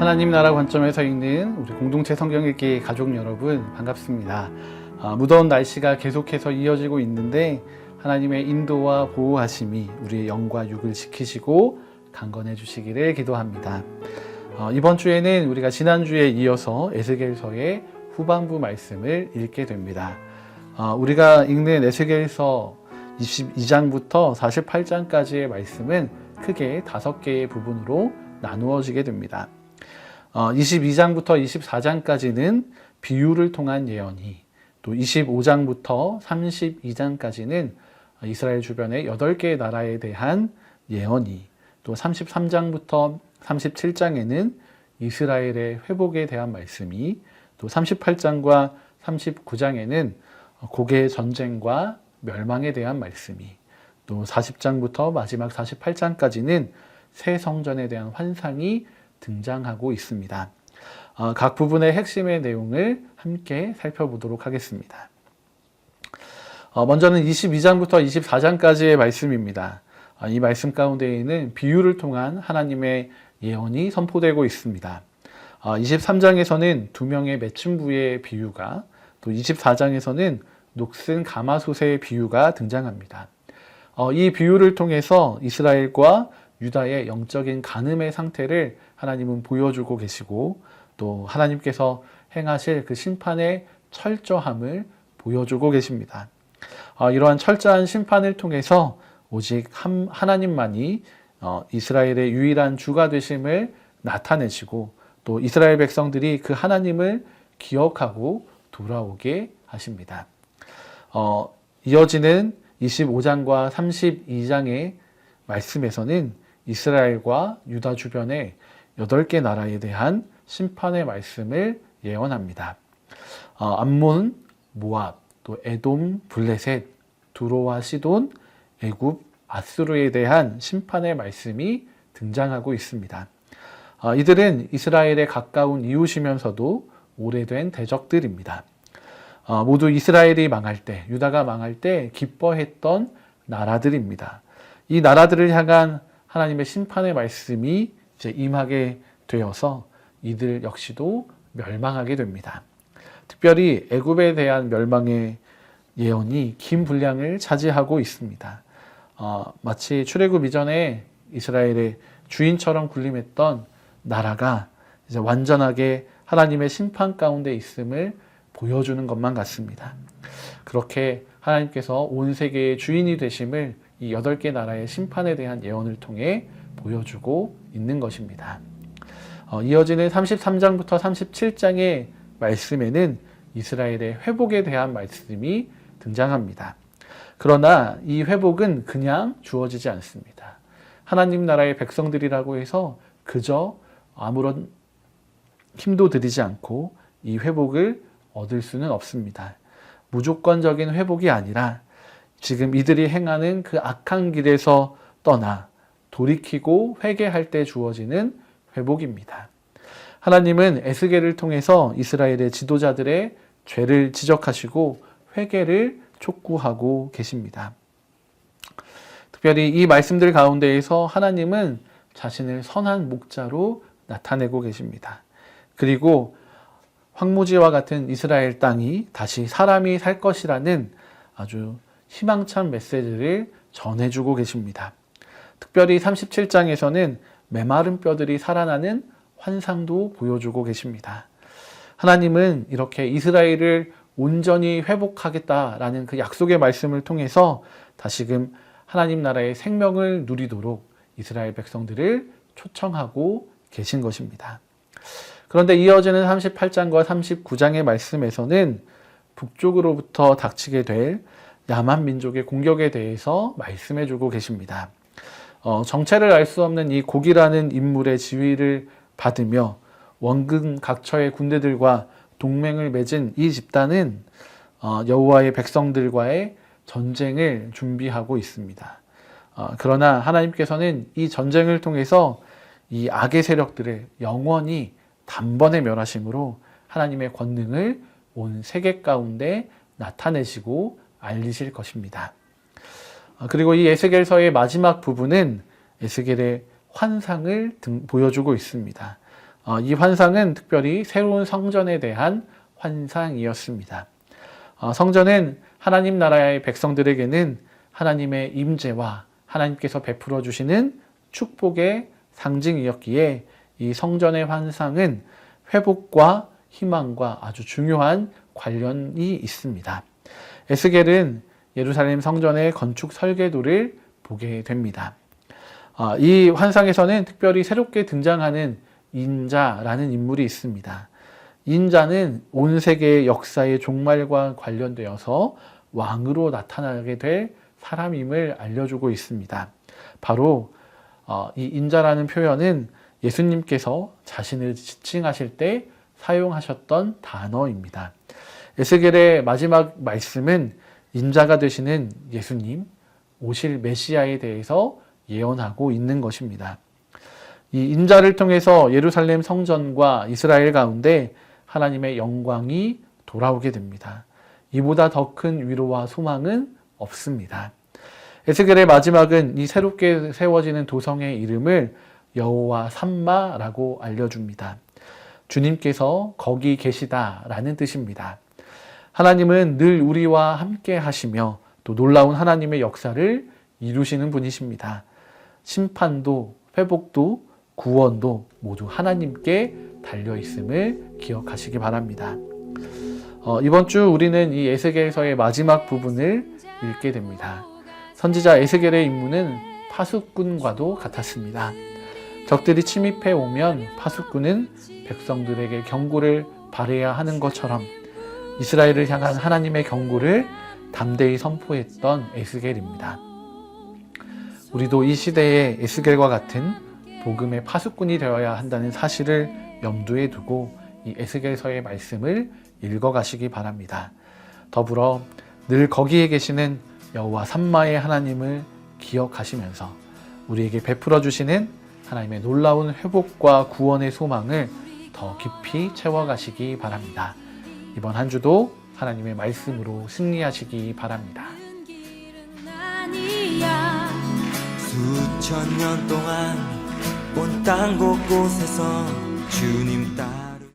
하나님 나라 관점에서 읽는 우리 공동체 성경 읽기 가족 여러분 반갑습니다. 무더운 날씨가 계속해서 이어지고 있는데 하나님의 인도와 보호하심이 우리의 영과 육을 지키시고 강건해 주시기를 기도합니다. 이번 주에는 우리가 지난주에 이어서 에스겔서의 후반부 말씀을 읽게 됩니다. 우리가 읽는 에스겔서 22장부터 48장까지의 말씀은 크게 5개의 부분으로 나누어지게 됩니다. 22장부터 24장까지는 비유를 통한 예언이, 또 25장부터 32장까지는 이스라엘 주변의 8개의 나라에 대한 예언이, 또 33장부터 37장에는 이스라엘의 회복에 대한 말씀이, 또 38장과 39장에는 고개 전쟁과 멸망에 대한 말씀이, 또 40장부터 마지막 48장까지는 새 성전에 대한 환상이 등장하고 있습니다. 각 부분의 핵심의 내용을 함께 살펴보도록 하겠습니다. 먼저는 22장부터 24장까지의 말씀입니다. 이 말씀 가운데에는 비유를 통한 하나님의 예언이 선포되고 있습니다. 23장에서는 2명의 매춘부의 비유가, 또 24장에서는 녹슨 가마솥의 비유가 등장합니다. 이 비유를 통해서 이스라엘과 유다의 영적인 간음의 상태를 하나님은 보여주고 계시고, 또 하나님께서 행하실 그 심판의 철저함을 보여주고 계십니다. 이러한 철저한 심판을 통해서 오직 하나님만이 이스라엘의 유일한 주가 되심을 나타내시고, 또 이스라엘 백성들이 그 하나님을 기억하고 돌아오게 하십니다. 이어지는 25장과 32장의 말씀에서는 이스라엘과 유다 주변의 8개 나라에 대한 심판의 말씀을 예언합니다. 암몬, 모압, 또 에돔, 블레셋, 두로와 시돈, 애굽, 아수르에 대한 심판의 말씀이 등장하고 있습니다. 이들은 이스라엘에 가까운 이웃이면서도 오래된 대적들입니다. 모두 이스라엘이 망할 때, 유다가 망할 때 기뻐했던 나라들입니다. 이 나라들을 향한 하나님의 심판의 말씀이 이제 임하게 되어서 이들 역시도 멸망하게 됩니다. 특별히 애굽에 대한 멸망의 예언이 긴 분량을 차지하고 있습니다. 마치 출애굽 이전에 이스라엘의 주인처럼 군림했던 나라가 이제 완전하게 하나님의 심판 가운데 있음을 보여주는 것만 같습니다. 그렇게 하나님께서 온 세계의 주인이 되심을 이 8개 나라의 심판에 대한 예언을 통해 보여주고 있는 것입니다. 이어지는 33장부터 37장의 말씀에는 이스라엘의 회복에 대한 말씀이 등장합니다. 그러나 이 회복은 그냥 주어지지 않습니다. 하나님 나라의 백성들이라고 해서 그저 아무런 힘도 들이지 않고 이 회복을 얻을 수는 없습니다. 무조건적인 회복이 아니라 지금 이들이 행하는 그 악한 길에서 떠나 돌이키고 회개할 때 주어지는 회복입니다. 하나님은 에스겔을 통해서 이스라엘의 지도자들의 죄를 지적하시고 회개를 촉구하고 계십니다. 특별히 이 말씀들 가운데에서 하나님은 자신을 선한 목자로 나타내고 계십니다. 그리고 황무지와 같은 이스라엘 땅이 다시 사람이 살 것이라는 아주 희망찬 메시지를 전해주고 계십니다. 특별히 37장에서는 메마른 뼈들이 살아나는 환상도 보여주고 계십니다. 하나님은 이렇게 이스라엘을 온전히 회복하겠다라는 그 약속의 말씀을 통해서 다시금 하나님 나라의 생명을 누리도록 이스라엘 백성들을 초청하고 계신 것입니다. 그런데 이어지는 38장과 39장의 말씀에서는 북쪽으로부터 닥치게 될 야만 민족의 공격에 대해서 말씀해 주고 계십니다. 정체를 알 수 없는 이 곡이라는 인물의 지위를 받으며 원근 각처의 군대들과 동맹을 맺은 이 집단은 여호와의 백성들과의 전쟁을 준비하고 있습니다. 그러나 하나님께서는 이 전쟁을 통해서 이 악의 세력들을 영원히 단번에 멸하심으로 하나님의 권능을 온 세계 가운데 나타내시고 알리실 것입니다. 그리고 이 에스겔서의 마지막 부분은 에스겔의 환상을 보여주고 있습니다. 이 환상은 특별히 새로운 성전에 대한 환상이었습니다. 성전은 하나님 나라의 백성들에게는 하나님의 임재와 하나님께서 베풀어 주시는 축복의 상징이었기에 이 성전의 환상은 회복과 희망과 아주 중요한 관련이 있습니다. 에스겔은 예루살렘 성전의 건축 설계도를 보게 됩니다. 이 환상에서는 특별히 새롭게 등장하는 인자라는 인물이 있습니다. 인자는 온 세계의 역사의 종말과 관련되어서 왕으로 나타나게 될 사람임을 알려주고 있습니다. 바로 이 인자라는 표현은 예수님께서 자신을 지칭하실 때 사용하셨던 단어입니다. 에스겔의 마지막 말씀은 인자가 되시는 예수님, 오실 메시아에 대해서 예언하고 있는 것입니다. 이 인자를 통해서 예루살렘 성전과 이스라엘 가운데 하나님의 영광이 돌아오게 됩니다. 이보다 더 큰 위로와 소망은 없습니다. 에스겔의 마지막은 이 새롭게 세워지는 도성의 이름을 여호와 삼마라고 알려줍니다. 주님께서 거기 계시다라는 뜻입니다. 하나님은 늘 우리와 함께 하시며 또 놀라운 하나님의 역사를 이루시는 분이십니다. 심판도 회복도 구원도 모두 하나님께 달려있음을 기억하시기 바랍니다. 이번 주 우리는 이 에스겔서의 마지막 부분을 읽게 됩니다. 선지자 에스겔의 임무는 파수꾼과도 같았습니다. 적들이 침입해 오면 파수꾼은 백성들에게 경고를 발해야 하는 것처럼 이스라엘을 향한 하나님의 경고를 담대히 선포했던 에스겔입니다. 우리도 이 시대에 에스겔과 같은 복음의 파수꾼이 되어야 한다는 사실을 염두에 두고 이 에스겔서의 말씀을 읽어가시기 바랍니다. 더불어 늘 거기에 계시는 여호와 삼마의 하나님을 기억하시면서 우리에게 베풀어 주시는 하나님의 놀라운 회복과 구원의 소망을 더 깊이 채워가시기 바랍니다. 이번 한 주도 하나님의 말씀으로 승리하시기 바랍니다. 수천 년 동안 온 땅 곳곳에서 주님 따라